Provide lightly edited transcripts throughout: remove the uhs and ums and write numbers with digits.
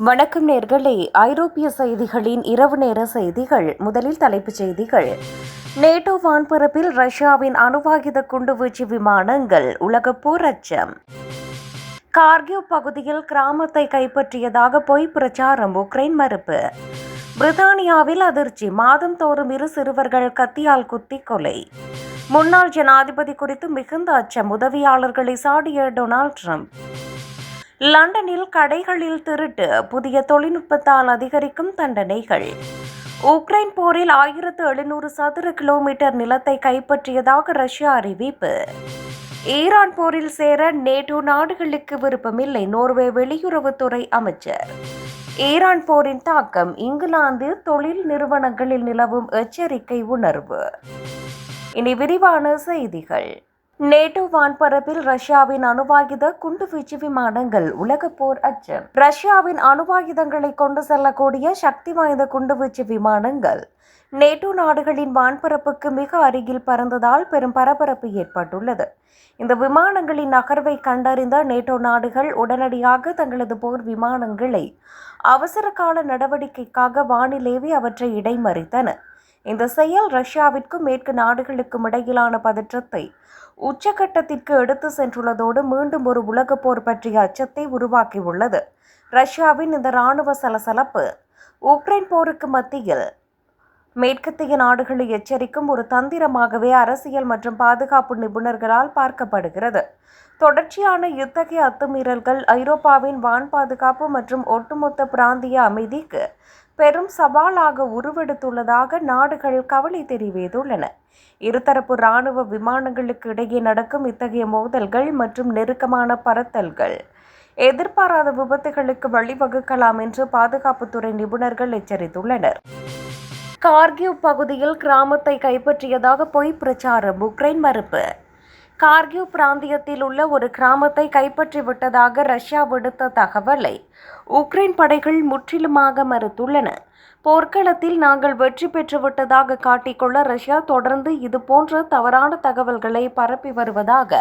வணக்கம் நேர்களே. ஐரோப்பிய செய்திகளின் இரவு நேர செய்திகள். முதலில் தலைப்புச் செய்திகள். நேட்டோ வான்பரப்பில் ரஷ்யாவின் அணுவாயுத குண்டுவீச்சு விமானங்கள். உலகப்போர் அச்சம். கார்கிவ் பகுதியில் கிராமத்தை கைப்பற்றியதாக பொய் பிரச்சாரம். உக்ரைன் மறுப்பு. பிரித்தானியாவில் அதிர்ச்சி. மாதந்தோறும் 2 சிறுவர்கள் கத்தியால் குத்தி கொலை. முன்னாள் ஜனாதிபதி குறித்து மிகுந்த அச்சம். உதவியாளர்களை சாடிய டொனால்ட் ட்ரம்ப். லண்டனில் கடைகளில் திருட்டு. புதிய தொழில்நுட்பத்தால் அதிகரிக்கும் தண்டனைகள். உக்ரைன் போரில் 1700 சதுர கிலோமீட்டர் நிலத்தை கைப்பற்றியதாக ரஷ்யா அறிவிப்பு. ஈரான் போரில் சேர நேட்டோ நாடுகளுக்கு விருப்பமில்லை. நோர்வே வெளியுறவுத்துறை அமைச்சர். ஈரான் போரின் தாக்கம். இங்கிலாந்து தொழில் நிறுவனங்களில் நிலவும் எச்சரிக்கை உணர்வு. இனி விரிவான செய்திகள். நேட்டோ வான்பரப்பில் ரஷ்யாவின் அணுவாயுத குண்டுவீச்சு விமானங்கள். உலகப்போர் அச்சம். ரஷ்யாவின் அணுவாயுதங்களை கொண்டு செல்லக்கூடிய சக்தி வாய்ந்த குண்டுவீச்சு விமானங்கள் நேட்டோ நாடுகளின் வான்பரப்புக்கு மிக அருகில் பறந்ததால் பெரும் பரபரப்பு ஏற்பட்டுள்ளது. இந்த விமானங்களின் நகர்வை கண்டறிந்த நேட்டோ நாடுகள் உடனடியாக தங்களது போர் விமானங்களை அவசர கால நடவடிக்கைக்காக வானிலேவி அவற்றை இடைமறித்தன. இந்த செயல் ரஷ்யாவிற்கும் மேற்கு நாடுகளுக்கும் இடையிலான பதற்றத்தை உச்சகட்டத்திற்கு எடுத்து சென்றுள்ளதோடு மீண்டும் ஒரு உலகப் போர் பற்றிய அச்சத்தை உருவாக்கியுள்ளது. ரஷ்யாவின் இந்த இராணுவ சலசலப்பு உக்ரைன் போருக்கு மத்தியில் மேற்கத்திய நாடுகளை எச்சரிக்கும் ஒரு தந்திரமாகவே அரசியல் மற்றும் பாதுகாப்பு நிபுணர்களால் பார்க்கப்படுகிறது. தொடர்ச்சியான இத்தகைய அத்துமீறல்கள் ஐரோப்பாவின் வான் பாதுகாப்பு மற்றும் ஒட்டுமொத்த பிராந்திய அமைதிக்கு பெரும் சவாலாக உருவெடுத்துள்ளதாக நாடுகள் கவலை தெரிவித்துள்ளன. இருதரப்பு இராணுவ விமானங்களுக்கு இடையே நடக்கும் இத்தகைய மோதல்கள் மற்றும் நெருக்கமான பறத்தல்கள் எதிர்பாராத விபத்துகளுக்கு வழிவகுக்கலாம் என்று பாதுகாப்புத்துறை நிபுணர்கள் எச்சரித்துள்ளனர். கார்கிவ் பகுதியில் கிராமத்தை கைப்பற்றியதாக பொய் பிரச்சாரம். உக்ரைன் மறுப்பு. கார்கிவ் பிராந்தியத்தில் உள்ள ஒரு கிராமத்தை கைப்பற்றிவிட்டதாக ரஷ்யா விடுத்த தகவலை உக்ரைன் படைகள் முற்றிலுமாக மறுத்துள்ளன. போர்க்களத்தில் நாங்கள் வெற்றி பெற்றுவிட்டதாக காட்டிக்கொள்ள ரஷ்யா தொடர்ந்து இதுபோன்ற தவறான தகவல்களை பரப்பி வருவதாக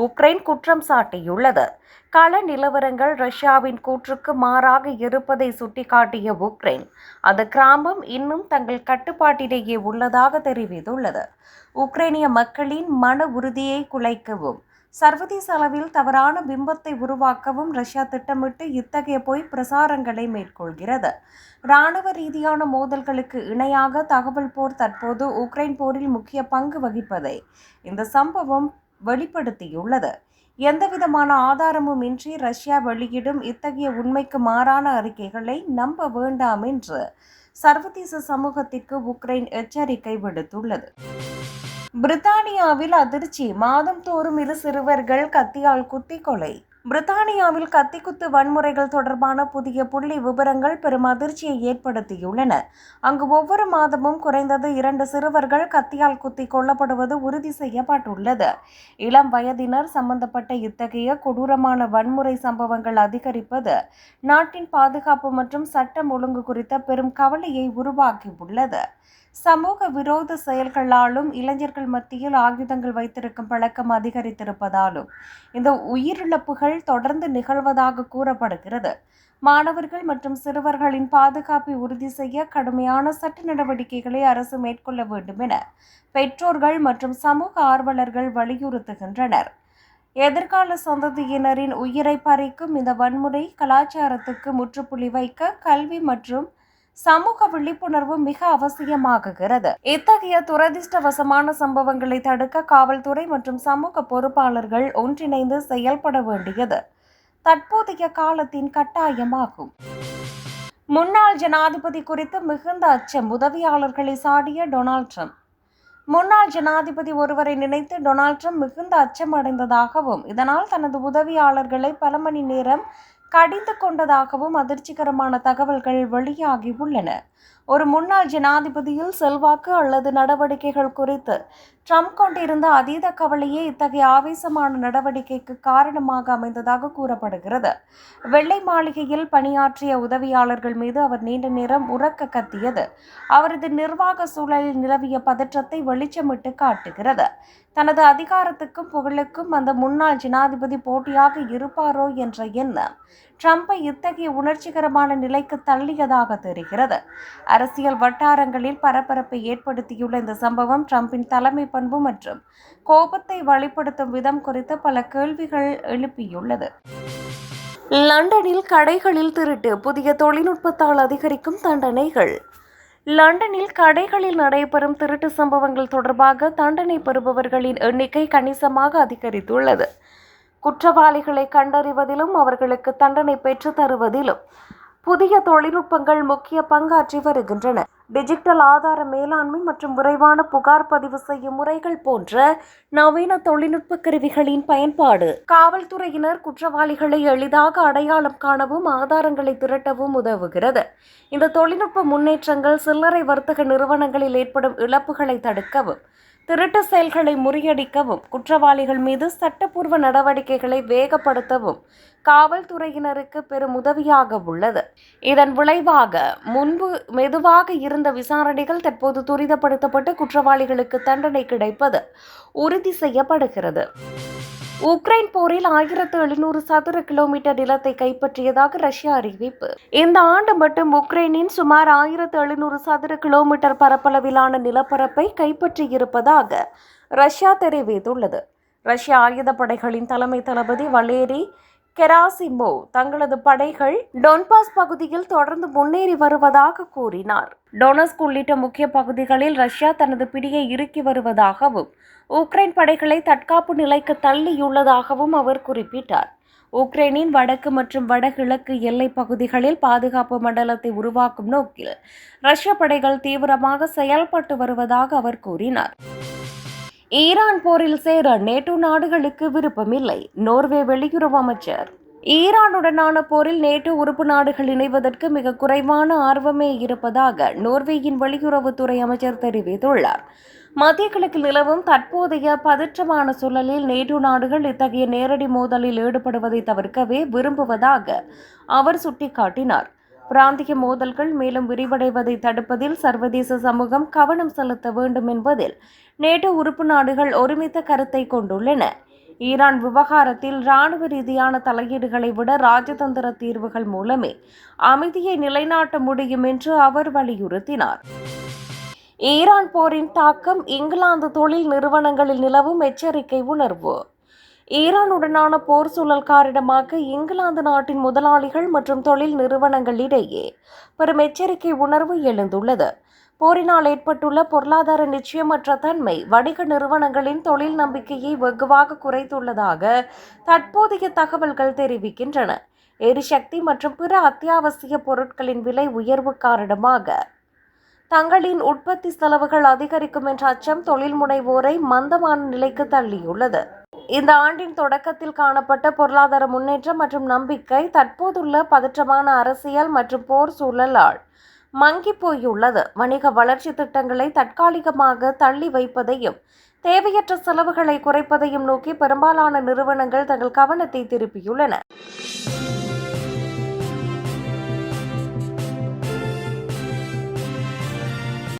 உக்ரைன் குற்றம் சாட்டியுள்ளது. கள நிலவரங்கள் ரஷ்யாவின் கூற்றுக்கு மாறாக இருப்பதை சுட்டிக்காட்டிய உக்ரைன் அந்த கிராமம் இன்னும் தங்கள் கட்டுப்பாட்டிலேயே உள்ளதாக தெரிவித்துள்ளது. உக்ரைனிய மக்களின் மன உறுதியை குலைக்கவும் சர்வதேச அளவில் தவறான பிம்பத்தை உருவாக்கவும் ரஷ்யா திட்டமிட்டு இத்தகைய பொய் பிரசாரங்களை மேற்கொள்கிறது. இராணுவ ரீதியான மோதல்களுக்கு இணையாக தகவல் போர் தற்போது உக்ரைன் போரில் முக்கிய பங்கு வகிப்பதை இந்த சம்பவம் வெளிப்படுத்தியுள்ளது. எந்தவிதமான ஆதாரமும் இன்றி ரஷ்யா வெளியிடும் இத்தகைய உண்மைக்கு மாறான அறிக்கைகளை நம்ப வேண்டாம் என்று சர்வதேச சமூகத்திற்கு உக்ரைன் எச்சரிக்கை விடுத்துள்ளது. பிரித்தானியாவில் அதிர்ச்சி. மாதந்தோறும் 2 சிறுவர்கள் கத்தியால் குத்தி கொலை. பிரித்தானியாவில் கத்திக்குத்து வன்முறைகள் தொடர்பான புதிய புள்ளி விவரங்கள் பெரும் அதிர்ச்சியை ஏற்படுத்தியுள்ளன. அங்கு ஒவ்வொரு மாதமும் குறைந்தது 2 சிறுவர்கள் கத்தியால் குத்தி கொல்லப்படுவது உறுதி செய்யப்பட்டுள்ளது. இளம் வயதினர் சம்பந்தப்பட்ட இத்தகைய கொடூரமான வன்முறை சம்பவங்கள் அதிகரிப்பது நாட்டின் பாதுகாப்பு மற்றும் சட்டம் ஒழுங்கு குறித்த பெரும் கவலையை உருவாக்கியுள்ளது. சமூக விரோத செயல்களாலும் இளைஞர்கள் மத்தியில் ஆயுதங்கள் வைத்திருக்கும் பழக்கம் அதிகரித்திருப்பதாலும் இந்த உயிரிழப்புகள் தொடர்ந்து நிகழ்வதாக கூறப்படுகிறது. மாணவர்கள் மற்றும் சிறுவர்களின் பாதுகாப்பை உறுதி செய்ய கடுமையான சட்ட நடவடிக்கைகளை அரசு மேற்கொள்ள வேண்டும் என பெற்றோர்கள் மற்றும் சமூக ஆர்வலர்கள் வலியுறுத்துகின்றனர். எதிர்கால சந்ததியினரின் உயிரை பறிக்கும் இந்த வன்முறை கலாச்சாரத்துக்கு முற்றுப்புள்ளி வைக்க கல்வி மற்றும் சமூக விழிப்புணர்வு மிக அவசியமாகுகிறது. இத்தகைய துரதிர்ஷ்டவசமான சம்பவங்களை தடுக்க காவல்துறை மற்றும் சமூக பொறுப்பாளர்கள் ஒன்றிணைந்து செயல்பட வேண்டியது தற்போதைய காலத்தின் கட்டாயமாகும். முன்னாள் ஜனாதிபதி குறித்து மிகுந்த அச்சம். உதவியாளர்களை சாடிய டொனால்ட் ட்ரம்ப். முன்னாள் ஜனாதிபதி ஒருவரை நினைத்து டொனால்ட் ட்ரம்ப் மிகுந்த அச்சம் அடைந்ததாகவும் இதனால் தனது உதவியாளர்களை பல மணி நேரம் கடிந்து கொண்டதாகவும் அதிர்ச்சிகரமான தகவல்கள் வெளியாகி உள்ளன. ஒரு முன்னாள் ஜனாதிபதியில் செல்வாக்கு அல்லது நடவடிக்கைகள் குறித்து ட்ரம்ப் கொண்டிருந்த அதீத கவலையே இத்தகைய ஆவேசமான நடவடிக்கைக்கு காரணமாக அமைந்ததாக கூறப்படுகிறது. வெள்ளை மாளிகையில் பணியாற்றிய உதவியாளர்கள் மீது அவர் நீண்ட நேரம் உரக்க கத்தியது அவரது நிர்வாக சூழலில் நிலவிய பதற்றத்தை வெளிச்சமிட்டு காட்டுகிறது. தனது அதிகாரத்துக்கும் புகழுக்கும் அந்த முன்னாள் ஜனாதிபதி போட்டியாக இருப்பாரோ என்ற எண்ணம் ட்ரம்பை இத்தகைய உணர்ச்சிகரமான நிலைக்கு தள்ளியதாக தெரிகிறது. அரசியல் வட்டாரங்களில் பரபரப்பை ஏற்படுத்தியுள்ள இந்த சம்பவம் ட்ரம்பின் தலைமை பண்பு மற்றும் கோபத்தை வெளிப்படுத்தும் விதம் குறித்து பல கேள்விகள் எழுப்பியுள்ளது. லண்டனில் கடைகளில் திருட்டு, புதிய தொழில்நுட்பத்தால் அதிகரிக்கும் தண்டனைகள். லண்டனில் கடைகளில் நடைபெறும் திருட்டு சம்பவங்கள் தொடர்பாக தண்டனை பெறுபவர்களின் எண்ணிக்கை கணிசமாக அதிகரித்துள்ளது. குற்றவாளிகளை கண்டறிவதிலும் அவர்களுக்கு தண்டனை பெற்றுத் தருவதிலும் புதிய தொழில்நுட்பங்கள் முக்கிய பங்காற்றி வருகின்றன. டிஜிட்டல் ஆதார மேலாண்மை மற்றும் விரைவான புகார் பதிவு செய்யும் முறைகள் போன்ற நவீன தொழில்நுட்ப கருவிகளின் பயன்பாடு காவல்துறையினர் குற்றவாளிகளை எளிதாக அடையாளம் காணவும் ஆதாரங்களை திரட்டவும் உதவுகிறது. இந்த தொழில்நுட்ப முன்னேற்றங்கள் சில்லறை வர்த்தக நிறுவனங்களில் ஏற்படும் இழப்புகளை தடுக்கவும், திருட்டு செயல்களை முறியடிக்கவும், குற்றவாளிகள் மீது சட்டப்பூர்வ நடவடிக்கைகளை வேகப்படுத்தவும் காவல்துறையினருக்கு பெரும் உதவியாக உள்ளது. இதன் விளைவாக முன்பு மெதுவாக இருந்த விசாரணைகள் தற்போது துரிதப்படுத்தப்பட்டு குற்றவாளிகளுக்கு தண்டனை கிடைப்பது உறுதி செய்யப்படுகிறது. உக்ரைன் போரில் 1700 சதுர கிலோமீட்டர் நிலத்தை கைப்பற்றியதாக ரஷ்யா அறிவிப்பு. இந்த ஆண்டு மட்டும் உக்ரைனின் சுமார் 1700 சதுர கிலோமீட்டர் பரப்பளவிலான நிலப்பரப்பை கைப்பற்றியிருப்பதாக ரஷ்யா தெரிவித்துள்ளது. ரஷ்ய ஆயுதப்படைகளின் தலைமை தளபதி வலேரி கெராசிமோவ் தங்களது படைகள் டொன்பாஸ் பகுதியில் தொடர்ந்து முன்னேறி வருவதாக கூறினார். டொனஸ்க் உள்ளிட்ட முக்கிய பகுதிகளில் ரஷ்யா தனது பிடியை இறுக்கி வருவதாகவும் உக்ரைன் படைகளை தற்காப்பு நிலைக்கு தள்ளியுள்ளதாகவும் அவர் குறிப்பிட்டார். உக்ரைனின் வடக்கு மற்றும் வடகிழக்கு எல்லைப் பகுதிகளில் பாதுகாப்பு மண்டலத்தை உருவாக்கும் நோக்கில் ரஷ்ய படைகள் தீவிரமாக செயல்பட்டு வருவதாக அவர் கூறினார். ஈரான் போரில் சேர நேட்டோ நாடுகளுக்கு விருப்பமில்லை, நோர்வே வெளியுறவு அமைச்சர். ஈரானுடனான போரில் நேட்டோ உறுப்பு நாடுகள் இணைவதற்கு மிக குறைவான ஆர்வமே இருப்பதாக நோர்வேயின் வெளியுறவுத்துறை அமைச்சர் தெரிவித்துள்ளார். மத்திய கிழக்கில் நிலவும் தற்போதைய பதற்றமான சூழலில் நேட்டோ நாடுகள் இத்தகைய நேரடி மோதலில் ஈடுபடுவதை தவிர்க்கவே விரும்புவதாக அவர் சுட்டிக்காட்டினார். பிராந்திய மோதல்கள் மேலும் விரிவடைவதை தடுப்பதில் சர்வதேச சமூகம் கவனம் செலுத்த வேண்டும் என்பதில் நேட்டோ உறுப்பு நாடுகள் ஒருமித்த கருத்தை கொண்டுள்ளன. ஈரான் விவகாரத்தில் இராணுவ ரீதியான தலையீடுகளை விட ராஜதந்திர தீர்வுகள் மூலமே அமைதியை நிலைநாட்ட முடியும் என்று அவர் வலியுறுத்தினார். ஈரான் போரின் தாக்கம் இங்கிலாந்து தொழில் நிறுவனங்களில் நிலவும் எச்சரிக்கை உணர்வு. ஈரானுடனான போர் சூழல் காரணமாக இங்கிலாந்து நாட்டின் முதலாளிகள் மற்றும் தொழில் நிறுவனங்களிடையே பெரும் எச்சரிக்கை உணர்வு எழுந்துள்ளது. போரினால் ஏற்பட்டுள்ள பொருளாதார நிச்சயமற்ற தன்மை வணிக நிறுவனங்களின் தொழில் நம்பிக்கையை வெகுவாக குறைத்துள்ளதாக தற்போதைய தகவல்கள் தெரிவிக்கின்றன. எரிசக்தி மற்றும் பிற அத்தியாவசிய பொருட்களின் விலை உயர்வு காரணமாக தங்களின் உற்பத்தி செலவுகள் அதிகரிக்கும் என்ற அச்சம் தொழில் முனைவோரை மந்தமான நிலைக்கு தள்ளியுள்ளது. இந்த ஆண்டின் தொடக்கத்தில் காணப்பட்ட பொருளாதார முன்னேற்றம் மற்றும் நம்பிக்கை தற்போதுள்ள பதற்றமான அரசியல் மற்றும் போர் சூழலால் மங்கி போயுள்ளது. வணிக வளர்ச்சி திட்டங்களை தற்காலிகமாக தள்ளி வைப்பதையும் தேவையற்ற செலவுகளை குறைப்பதையும் நோக்கி பெரும்பாலான நிறுவனங்கள் தங்கள் கவனத்தை திருப்பியுள்ளன.